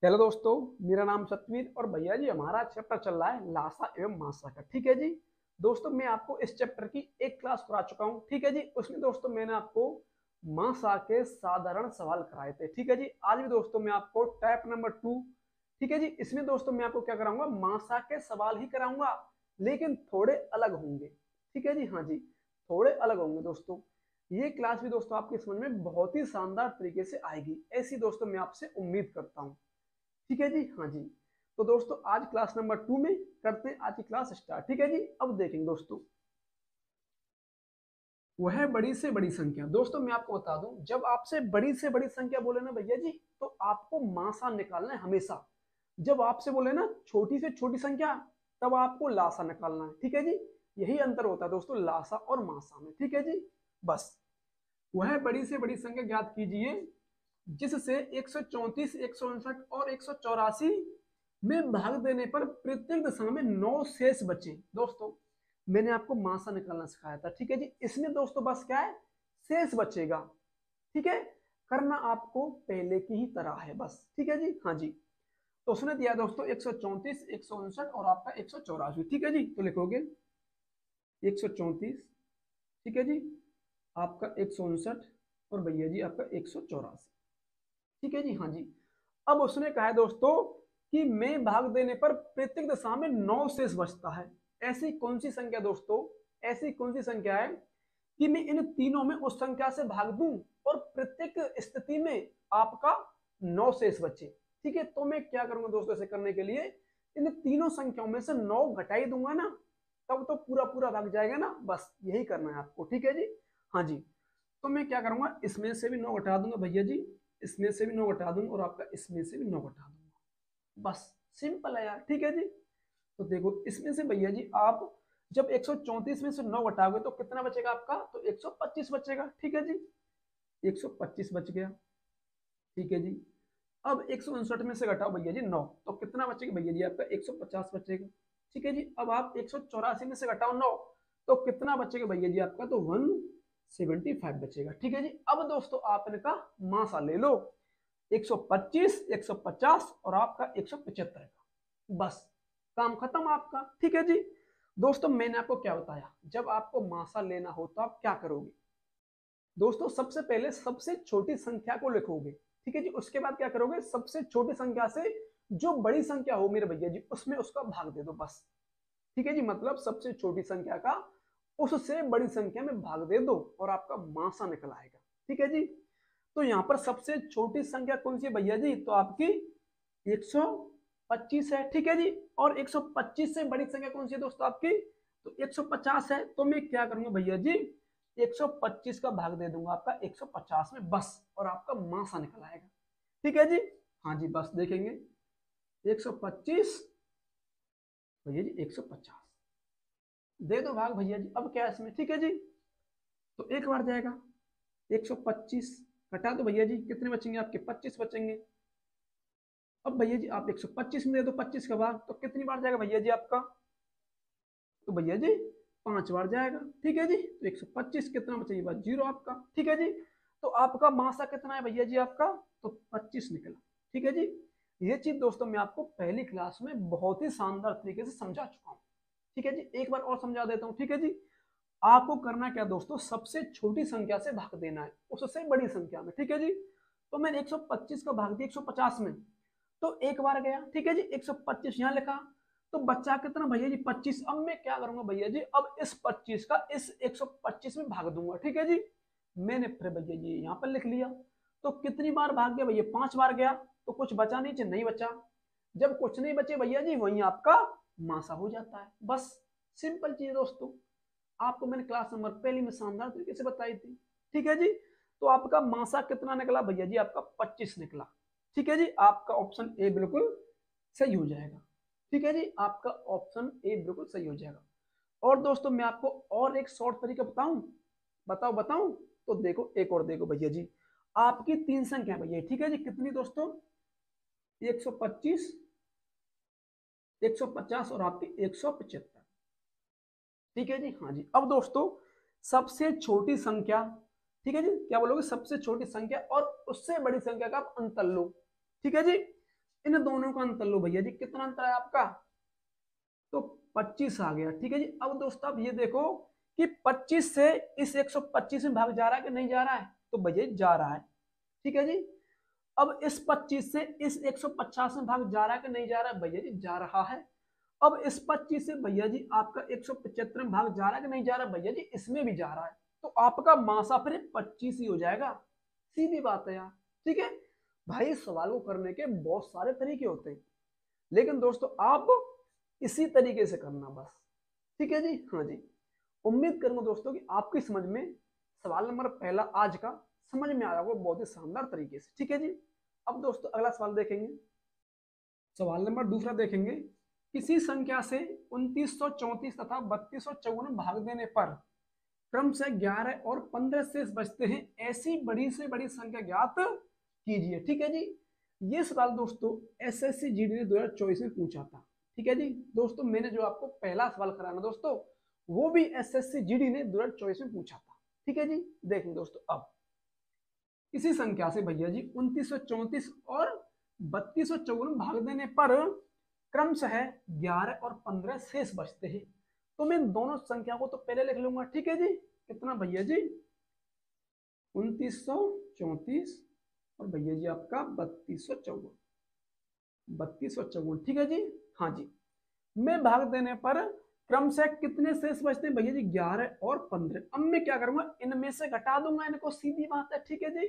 Hello दोस्तों, मेरा नाम सतवीर और भैया जी हमारा चैप्टर चल रहा है लासा एवं मासा का। ठीक है जी दोस्तों, मैं आपको इस चैप्टर की एक क्लास करा चुका हूँ। ठीक है जी, उसमें दोस्तों मैंने आपको मासा के साधारण सवाल कराए थे। ठीक है जी, आज भी दोस्तों मैं आपको टाइप नंबर 2, ठीक है जी, इसमें दोस्तों मैं आपको क्या कराऊंगा, मासा के सवाल ही कराऊंगा, लेकिन थोड़े अलग होंगे। ठीक है जी, हाँ जी, थोड़े अलग होंगे दोस्तों। ये क्लास भी दोस्तों आपकी समझ में बहुत ही शानदार तरीके से आएगी, ऐसी दोस्तों मैं आपसे उम्मीद करता हूँ। ठीक है जी, हाँ जी। तो दोस्तों आज क्लास नंबर 2 में करते हैं आज की क्लास स्टार्ट। ठीक है जी, अब देखेंगे दोस्तों, वह बड़ी से बड़ी संख्या। दोस्तों मैं आपको बता दूं, जब आपसे बड़ी से बड़ी संख्या बोले ना भैया जी, तो आपको मासा निकालना है हमेशा। जब आपसे बोले ना छोटी से छोटी संख्या, तब आपको लासा निकालना है। ठीक है जी, यही अंतर होता है दोस्तों लासा और मासा में। ठीक है जी, बस वह बड़ी से बड़ी संख्या ज्ञात कीजिए जिससे 134, 159 और 184 में भाग देने पर प्रत्येक दशा में 9 शेष बचे। दोस्तों मैंने आपको मासा निकालना सिखाया था। ठीक है जी, इसमें दोस्तों बस क्या है, शेष बचेगा। ठीक है, करना आपको पहले की ही तरह है बस। ठीक है जी, हाँ जी। तो उसने दिया दोस्तों 134, 159 और आपका 184। ठीक है जी, तो लिखोगे 134, ठीक है जी, आपका 159 और भैया जी आपका 184। ठीक है जी, हाँ जी। अब उसने कहा है दोस्तों कि में भाग देने पर प्रत्येक दशा में 9 शेष बचता है। ऐसी कौन सी संख्या दोस्तों, ऐसी कौन सी संख्या है कि मैं इन तीनों में उस संख्या से भाग दूं और प्रत्येक स्थिति में आपका 9 शेष बचे। ठीक है, तो मैं क्या करूंगा दोस्तों, ऐसे करने के लिए इन तीनों संख्याओं में से 9 घटाई दूंगा ना, तब तो पूरा पूरा भाग जाएगा ना। बस यही करना है आपको। ठीक है जी, हाँ जी। तो मैं क्या करूंगा, इसमें से भी 9 घटा दूंगा भैया जी, इसमें से भी 9 घटा दूंगा और आपका इसमें से भी 9 घटा दूंगा। बस सिंपल है यार। ठीक है जी, तो देखो इसमें से भैया जी आप जब 134 में से 9 घटाओगे तो कितना बचेगा आपका, तो 125 बचेगा। ठीक है जी, 125 बच गया। ठीक है जी, अब 159 में से घटाओ भैया जी 9, तो कितना बचेगा भैया जी आपका 150 बचेगा। ठीक है जी, अब आप 184 में से घटाओ 9, तो कितना बचेगा भैया जी आपका, तो 175 बचेगा। ठीक है जी, अब दोस्तों आपने कहा मासा ले लो 125, 150 और आपका 175 का, बस काम खत्म आपका। ठीक है जी दोस्तों, मैंने आपको क्या बताया, जब आपको मासा लेना हो तो आप क्या करोगे दोस्तों, सबसे पहले सबसे छोटी संख्या को लिखोगे। ठीक है जी, उसके बाद क्या करोगे, सबसे छोटी संख्या से जो बड़ी संख्या हो मेरे भैया जी उसमें उसका भाग दे दो बस। ठीक है जी, मतलब सबसे छोटी संख्या का उससे बड़ी संख्या में भाग दे दो और आपका मासा निकल आएगा। ठीक है जी, तो यहाँ पर सबसे छोटी संख्या कौन सी है भैया जी, तो आपकी 125 है। ठीक है जी, और 125 से बड़ी संख्या कौन सी है दोस्तों आपकी, तो 150 है। तो मैं क्या करूंगा भैया जी, 125 का भाग दे दूंगा आपका 150 में बस, और आपका मासा निकल आएगा। ठीक है जी, हाँ जी, बस देखेंगे 125 भैया जी 150 दे दो भाग भैया जी, अब क्या है इसमें। ठीक है जी, तो एक बार जाएगा 125, घटा दो भैया जी, कितने बचेंगे आपके 25 बचेंगे। अब भैया जी आप 125 में दे दो 25 का भाग, तो कितनी बार जाएगा भैया जी आपका, तो भैया जी 5 बार जाएगा। ठीक है जी, तो 125 कितना बचेगी बात, जीरो आपका। ठीक है जी, तो आपका मासा कितना है भैया जी आपका, तो 25 निकला। ठीक है जी, ये चीज दोस्तों मैं आपको पहली क्लास में बहुत ही शानदार तरीके से समझा चुका हूँ। ठीक है जी, एक बार और समझा देता हूँ। ठीक है जी, आपको करना क्या दोस्तों, सबसे छोटी संख्या से भाग देना है उससे बड़ी संख्या में। ठीक है जी, तो मैंने 125 का भाग दिया 150 में, तो एक बार गया। ठीक है जी, 125 यहाँ लिखा, तो बच्चा कितना भैया जी 25। अब मैं क्या करूंगा भैया जी, अब इस 25 का इस 125 में भाग दूंगा। ठीक है जी, मैंने फिर भैया जी यहाँ पर लिख लिया, तो कितनी बार भाग गया भैया, 5 बार गया, तो कुछ बचा नहीं, नहीं बचा। जब कुछ नहीं बचे भैया जी, वहीं आपका मासा हो जाता है। बस सिंपल चीज दोस्तों, आपको मैंने क्लास नंबर पहली में शानदार तरीके से बताई थी। ठीक है जी, तो आपका मासा कितना निकला भैया जी, आपका 25 निकला। ठीक है जी, आपका ऑप्शन ए बिल्कुल सही हो जाएगा। ठीक है जी, आपका ऑप्शन ए बिल्कुल सही हो जाएगा। और दोस्तों मैं आपको और एक शॉर्ट तरीका बताऊं, बताओ बताऊं, तो देखो एक और देखो भैया जी, आपकी 3 संख्या भैया। ठीक है जी, कितनी दोस्तों, 125, 150 और आपकी 175। ठीक है जी, हाँ जी। अब दोस्तों सबसे छोटी संख्या, ठीक है जी, क्या बोलोगे, सबसे छोटी संख्या और उससे बड़ी संख्या का आप अंतर लो। ठीक है जी, इन दोनों का अंतर लो भैया जी, कितना अंतर है आपका, तो 25 आ गया। ठीक है जी। अब दोस्तों अब ये देखो कि 25 से इस 125 में भाग जा रहा है कि नहीं जा रहा है, तो भैया जा रहा है। ठीक है जी। अब इस 25 से इस 150 में भाग जा रहा है कि नहीं जा रहा है, भैया जी जा रहा है। अब इस 25 से भैया जी आपका 175 में भाग जा रहा है कि नहीं जा रहा है, भैया जी इसमें भी जा रहा है। तो आपका मासा फिर 25 ही हो जाएगा, सीधी बात है यार। ठीक है भाई, सवाल को करने के बहुत सारे तरीके होते हैं, लेकिन दोस्तों आप इसी तरीके से करना बस। ठीक है जी। हाँ जी, उम्मीद करूंगा दोस्तों कि आपकी समझ में सवाल नंबर पहला आज का समझ में आया होगा बहुत ही शानदार तरीके से। ठीक है जी। अब दोस्तों अगला सवाल देखेंगे। सवाल नंबर दूसरा देखेंगे, किसी संख्या से 2934 तथा 3254 भाग देने पर क्रम से 11 और 15 शेष बचते हैं, ऐसी बड़ी से बड़ी संख्या ज्ञात कीजिए। ठीक है जी। ये सवाल दोस्तों एसएससी जीडी ने 2024 में पूछा था। ठीक है जी। दोस्तों मैंने जो आपको पहला सवाल कराना दोस्तों, वो भी एसएससी जीडी ने 2024 में पूछा था। ठीक है जी। देखें दोस्तों, अब इसी संख्या से भैया जी 2934 और 3254 भाग देने पर क्रमशः 11 और 15 शेष बचते हैं। तो मैं दोनों संख्या को तो पहले लिख लूंगा। ठीक है जी। कितना भैया जी, 2934 और भैया जी आपका 3254। ठीक है जी। हाँ जी, मैं भाग देने पर क्रम से कितने शेष बचते हैं भैया जी, 11 और 15। अब मैं क्या करूंगा, इनमें से घटा दूंगा इनको, सीधी बात है। ठीक है जी,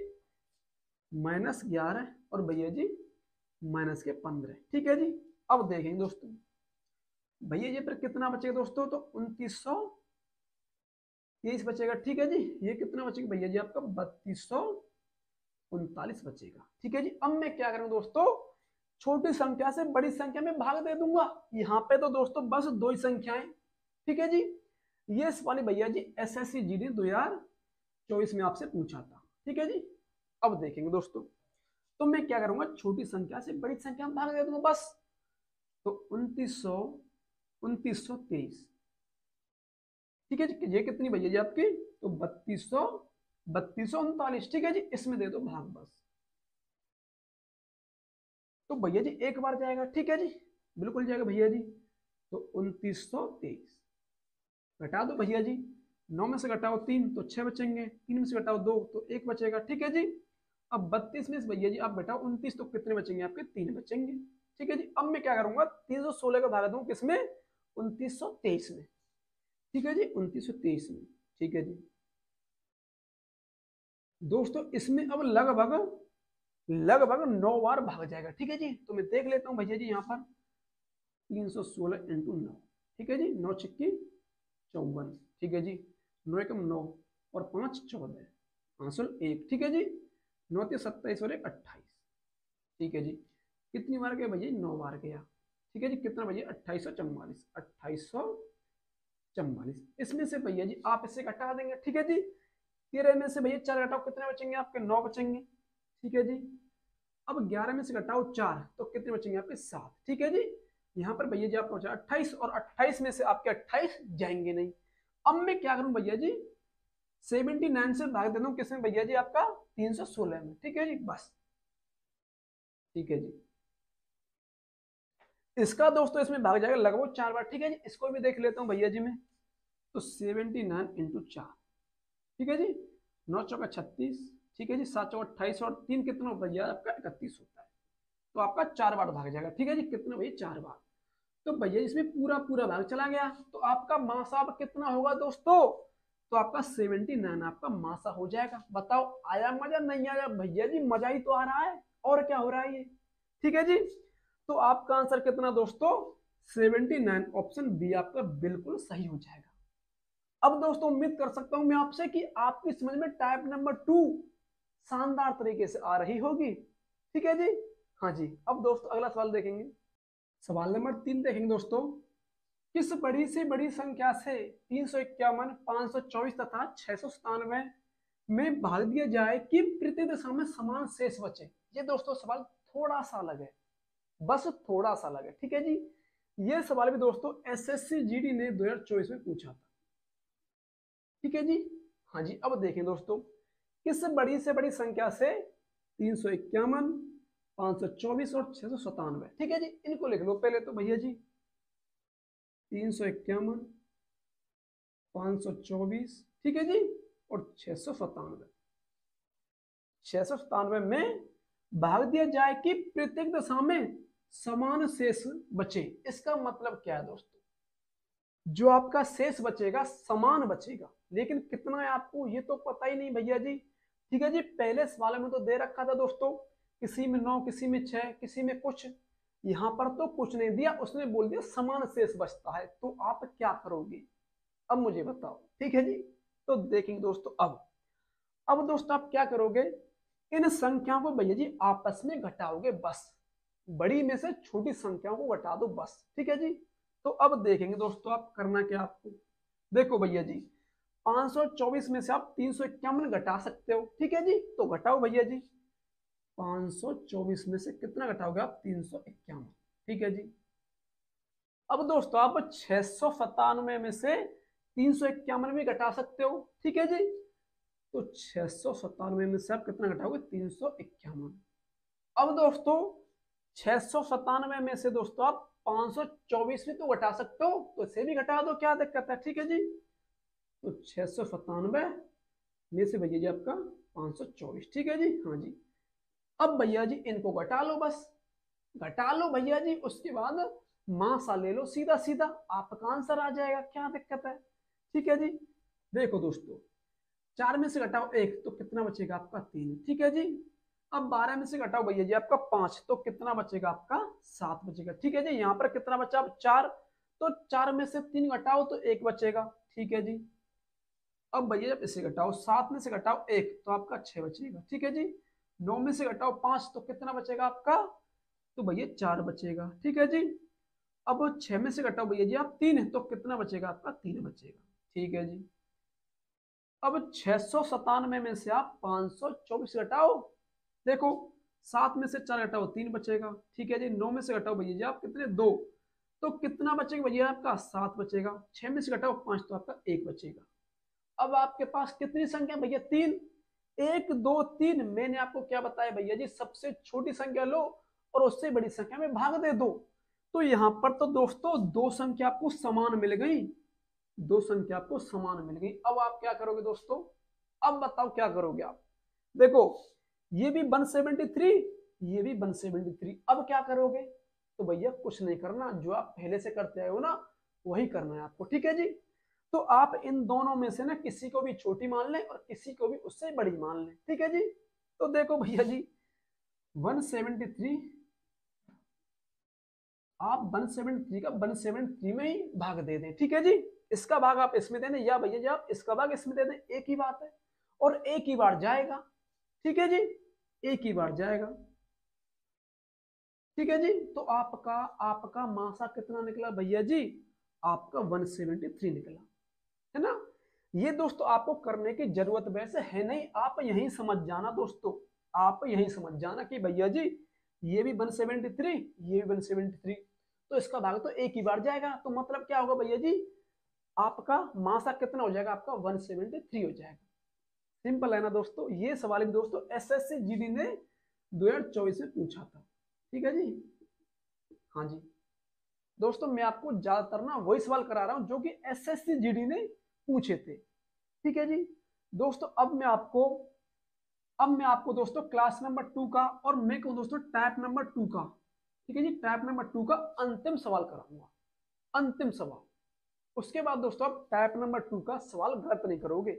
-11 और भैया जी -15। ठीक है जी। अब देखेंगे दोस्तों, भैया जी पर कितना बचेगा दोस्तों, तो 2923 बचेगा। ठीक है जी। ये कितना बचेगा भैया जी आपका 3239 बचेगा। ठीक है जी। अब मैं क्या करूंगा दोस्तों, छोटी संख्या से बड़ी संख्या में भाग दे दूंगा। यहाँ पे तो दोस्तों बस दो ही संख्याएं। ठीक है जी। ये सवाल भैया जी एसएससी जीडी 2024 में आपसे पूछा था। ठीक है जी। अब देखेंगे दोस्तों, तो मैं क्या करूंगा, छोटी संख्या से बड़ी संख्या में भाग दे दूंगा बस। तो 2923। ठीक है जी। ये कितनी भैया जी आपकी, तो 3239। ठीक है जी। इसमें दे दो भाग बस, तो भैया जी एक बार जाएगा। ठीक है जी, बिल्कुल जाएगा भैया जी। तो 2923 घटा दो भैया जी, 9 में से घटाओ 3 तो 6 बचेंगे, 3 में से घटाओ 2 तो 1 बचेगा। ठीक है जी। अब 32 में से भैया जी आप घटाओ 29 तो कितने बचेंगे आपके, 3 बचेंगे। ठीक है जी। अब मैं क्या करूंगा, 316 का भागा दूं किसमें, 2923 में। ठीक है जी, 2923 में। ठीक है जी। दोस्तों इसमें अब लगभग लगभग 9 बार भाग जाएगा। ठीक है जी। तो मैं देख लेता हूँ भैया जी यहाँ पर 316 इंटू 9। ठीक है जी, 9 छिक्की 54। ठीक है जी, 9 एकम 9 और 5 14, हासिल 1। ठीक है जी, 9 ते 27 और 1 28। ठीक है जी, कितनी बार गया भैया, 9 बार गया। ठीक है जी, कितना भैया 2844, 2844। इसमें से भैया जी आप इसे घटा देंगे। ठीक है जी, 13 में से भैया 4 घटाओ, कितने बचेंगे आपके, 9 बचेंगे। ठीक है जी। अब 11 में से घटाओ 4 तो कितने बचेंगे आपके, 7। ठीक है जी। यहाँ पर भैया जी आप पहुंचा 28 और 28 में से आपके 28 जाएंगे नहीं। अब मैं क्या करूं भैया जी, 79 से भाग दे दूं किसमें भैया जी आपका, 316 में। ठीक है जी, बस। ठीक है जी। इसका दोस्तों इसमें भाग जाएगा लगभग 4 बार। ठीक है जी, इसको भी देख लेता हूँ भैया जी में। तो 79 इंटू 4। ठीक है जी, 9 चौका 36। ठीक है जी, 7 चौका 28 और 3 कितना भैया आपका 31 होता है। तो आपका 4 बार भाग जाएगा। ठीक है जी, कितना भैया 4 बार। तो भैया इसमें पूरा पूरा भाग चला गया, तो आपका मासा कितना होगा दोस्तों, तो आपका 79 आपका मासा हो जाएगा। बताओ आया मजा, नहीं आया भैया जी, मजा ही तो आ रहा है, और क्या हो रहा है ये। ठीक है जी। तो आपका आंसर कितना दोस्तों, 79। ऑप्शन बी आपका बिल्कुल सही हो जाएगा। अब दोस्तों उम्मीद कर सकता हूं मैं आपसे कि आपकी समझ में टाइप नंबर 2 शानदार तरीके से आ रही होगी। ठीक है जी। हाँ जी। अब दोस्तों अगला सवाल देखेंगे। सवाल नंबर 3 देखेंगे दोस्तों, किस बड़ी से बड़ी संख्या से 351, 524 तथा 697 में भाग दिया जाए कि प्रति दशा में समान शेष बचे। ये दोस्तों सवाल थोड़ा सा अलग है, बस थोड़ा सा अलग है। ठीक है जी। ये सवाल भी दोस्तों एसएससी जीडी ने 2024 में पूछा था। ठीक है जी। हाँ जी। अब देखें दोस्तों, किस बड़ी से बड़ी संख्या से 351, 524 और 697। ठीक है जी, इनको लिख लो पहले तो भैया जी। 351, 524, ठीक है जी, और 697। 697 में भाग दिया जाए कि प्रत्येक दशा में समान शेष बचे। इसका मतलब क्या है दोस्तों, जो आपका शेष बचेगा समान बचेगा, लेकिन कितना है आपको ये तो पता ही नहीं भैया जी। ठीक है जी, पहले सवाल में तो दे रखा था दोस्तों, किसी में 9, किसी में 6, किसी में कुछ। यहाँ पर तो कुछ नहीं दिया, उसने बोल दिया समान शेष बचता है। तो आप क्या करोगे, अब मुझे बताओ। ठीक है जी, तो देखेंगे दोस्तों। अब दोस्तों आप क्या करोगे, इन संख्याओं को भैया जी आपस में घटाओगे बस। बड़ी में से छोटी संख्याओं को घटा दो बस। ठीक है जी, तो अब देखेंगे दोस्तों आप करना क्या आपको। देखो भैया जी, 524 में से आप 351 घटा सकते हो। ठीक है जी, तो घटाओ भैया जी। 524 में से कितना घटाओगे आप, 351। ठीक है जी, अब दोस्तों आप 697 में से 351 भी घटा सकते हो। ठीक है जी, तो 697 में से आप कितना घटाओगे, 351। अब दोस्तों 697 में से दोस्तों आप 524 भी तो घटा सकते हो, तो इसे भी घटा दो, क्या दिक्कत है। ठीक है जी, तो 697 में से भैया जी आपका 524। ठीक है जी, हाँ जी। अब भैया जी इनको घटा लो बस, घटा लो भैया जी। उसके बाद मासा ले लो, सीधा सीधा आपका आंसर आ जाएगा, क्या दिक्कत है। ठीक है जी, देखो दोस्तों, 4 में से घटाओ 1 तो कितना बचेगा आपका 3। ठीक है जी, अब 12 में से घटाओ भैया जी आपका 5 तो कितना बचेगा आपका 7 बचेगा। ठीक है जी, यहाँ पर कितना बचा, 4, तो 4 में से 3 घटाओ तो 1 बचेगा। ठीक है जी, अब भैया जब इसे घटाओ, 7 में से घटाओ 1 तो आपका 6 बचेगा। ठीक है जी, 9 में से घटाओ 5 तो कितना बचेगा आपका, तो भैया 4 बचेगा। ठीक है जी, अब 6 में से घटाओ भैया जी आप 3 तो कितना बचेगा आपका, 3 बचेगा। ठीक है जी, अब 697 में से आप 524 घटाओ। देखो, 7 में से 4 घटाओ 3 बचेगा। ठीक है जी, 9 में से घटाओ भैया जी आप कितने, 2 तो कितना बचेगा भैया आपका, 7 बचेगा। 6 में से घटाओ 5 तो आपका 1 बचेगा। अब आपके पास कितनी संख्या भैया, 3। 1 2 3, मैंने आपको क्या बताया भैया जी, सबसे छोटी संख्या लो और उससे बड़ी संख्या में भाग दे दो। तो यहाँ पर तो दोस्तों दो संख्या आपको समान मिल गई, दो संख्या आपको समान मिल गई। अब आप क्या करोगे दोस्तों, अब बताओ क्या करोगे आप। देखो, ये भी 173, ये भी 173। अब क्या करोगे, तो भैया कुछ नहीं करना, जो आप पहले से करते आए हो ना वही करना है आपको। ठीक है जी, तो आप इन दोनों में से ना किसी को भी छोटी मान लें और किसी को भी उससे बड़ी मान लें। ठीक है जी, तो देखो भैया जी 173, आप 173 का 173 में ही भाग दे दें। ठीक है जी, इसका भाग आप इसमें दे दें, या भैया जी आप इसका भाग इसमें दे दें, एक ही बात है, और एक ही बार जाएगा। ठीक है जी, एक ही बार जाएगा। ठीक है जी, तो आपका आपका मासा कितना निकला भैया जी, आपका 173 निकला, है ना। ये दोस्तों आपको करने की जरूरत वैसे है नहीं, आप यही समझ जाना दोस्तों, आप यही समझ जाना कि भैया जी ये भी 173, ये भी 173, तो इसका भाग तो एक ही बार जाएगा। तो मतलब क्या होगा भैया जी, आपका मासा कितना हो जाएगा, आपका 173 हो जाएगा। सिंपल है ना दोस्तों। ये सवाल भी दोस्तों एसएससी जीडी ने 2024 में पूछा था। ठीक है जी, हाँ जी दोस्तों, मैं आपको ज्यादातर ना वही सवाल करा रहा हूं जो कि एसएससी जीडी ने पूछे थे। ठीक है जी दोस्तों, अब मैं आपको दोस्तों क्लास नंबर 2 का, और मैं कहूँ दोस्तों टाइप नंबर 2 का, ठीक है जी, टाइप नंबर 2 का अंतिम सवाल कराऊंगा, अंतिम सवाल। उसके बाद दोस्तों आप टाइप नंबर 2 का सवाल गलत नहीं करोगे,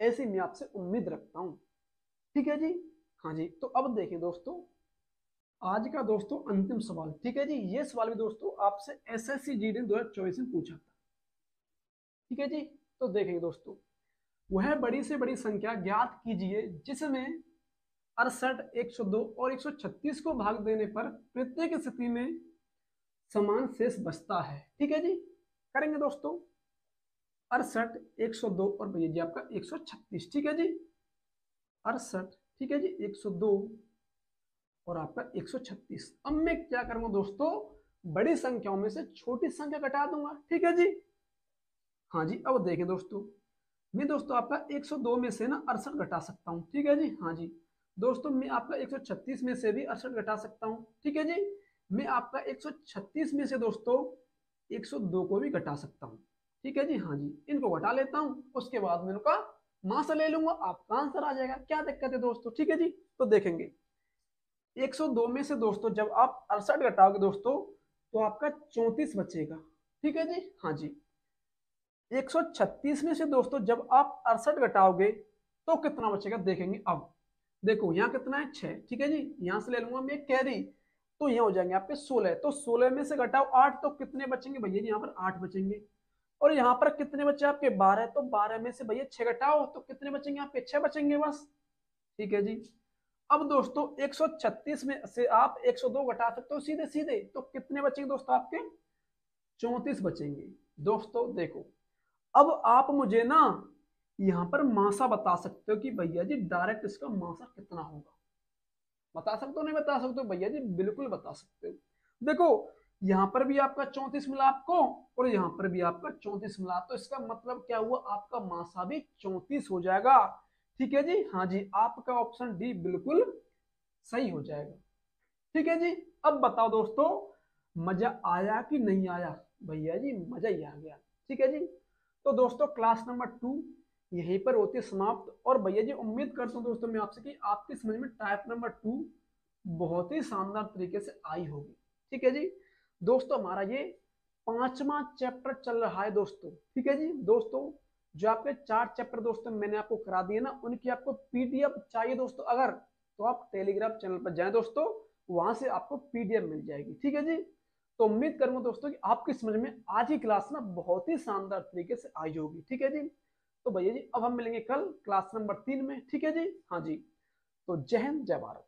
ऐसी मैं आपसे उम्मीद रखता हूँ। ठीक है जी, हाँ जी, तो अब देखिए दोस्तों आज का दोस्तों अंतिम सवाल। ठीक है जी, ये सवाल भी दोस्तों आपसे एसएससी जीडी 2024 में पूछा था। ठीक है जी, तो देखेंगे दोस्तों, वह बड़ी से बड़ी संख्या ज्ञात कीजिए जिसमें 68, 102 और 136 को भाग देने पर प्रत्येक स्थिति में समान शेष बचता है। ठीक है जी, करेंगे दोस्तों। 68, 102 और भैया जी आपका 136। ठीक है जी, 68, ठीक है जी, 102 और आपका 136। अब मैं क्या करूंगा दोस्तों, बड़ी संख्याओं में से छोटी संख्या घटा दूंगा। ठीक है जी, हाँ जी, अब देखें दोस्तों, मैं दोस्तों आपका 102 में से ना 68 घटा सकता हूँ। ठीक है जी, हाँ जी, दोस्तों मैं आपका 136 में से भी 68 घटा सकता हूँ, ठीक है जी। मैं आपका 136 में से दोस्तों 102 को भी घटा सकता हूँ, ठीक है जी। हाँ जी, इनको घटा लेता हूँ, उसके बाद मैं इनका मासा ले लूंगा, आपका आंसर आ जाएगा। क्या दिक्कत है दोस्तों, ठीक है जी। तो देखेंगे 102 में से दोस्तों जब आप 68 घटाओगे दोस्तों तो आपका 34 बचेगा, ठीक है जी। हाँ जी, 136 में से दोस्तों जब आप 68 घटाओगे तो कितना बचेगा देखेंगे। अब देखो यहाँ कितना है 6, ठीक है जी। यहाँ से ले लूंगा मैं कैरी, तो यहाँ हो जाएंगे आपके 16। तो 16 में से घटाओ 8 तो कितने बचेंगे भैया जी, यहाँ पर 8 बचेंगे। और यहाँ पर कितने बचे आपके 12, तो 12 में से भैया 6 घटाओ तो कितने बचेंगे आपके 6 बचेंगे बस, ठीक है जी। अब दोस्तों 136 में से आप 102 घटा सकते हो सीधे सीधे, तो कितने बचेंगे दोस्तों आपके 34 बचेंगे। दोस्तों देखो, अब आप मुझे ना यहाँ पर मासा बता सकते हो कि भैया जी डायरेक्ट इसका मासा कितना होगा, बता सकते हो नहीं बता सकते हो भैया जी, बिल्कुल बता सकते हो। देखो यहाँ पर भी आपका 34 मिला आपको और यहाँ पर भी आपका 34 मिला, तो इसका मतलब क्या हुआ, आपका मासा भी 34 हो जाएगा, ठीक है जी। हाँ जी, आपका ऑप्शन डी बिल्कुल सही हो जाएगा, ठीक है जी। अब बताओ दोस्तों मजा आया कि नहीं आया, भैया जी मजा ही आ गया, ठीक है जी। तो दोस्तों क्लास नंबर 2 यहीं पर होती है समाप्त। और भैया जी उम्मीद करता हूँ दोस्तों मैं आपसे कि आपकी समझ में टाइप नंबर 2 बहुत ही शानदार तरीके से आई होगी, ठीक है जी। दोस्तों हमारा ये 5वां चैप्टर चल रहा है दोस्तों, ठीक है जी। दोस्तों जो आपके 4 चैप्टर दोस्तों मैंने आपको करा दिए ना, उनकी आपको पीडीएफ चाहिए दोस्तों अगर, तो आप टेलीग्राम चैनल पर जाएं दोस्तों, वहां से आपको पीडीएफ मिल जाएगी, ठीक है जी। तो उम्मीद करूंगा दोस्तों कि आपकी समझ में आज की क्लास ना बहुत ही शानदार तरीके से आई होगी, ठीक है जी। तो भैया जी अब हम मिलेंगे कल क्लास नंबर 3 में, ठीक है जी। हाँ जी, तो जय हिंद जय भारत।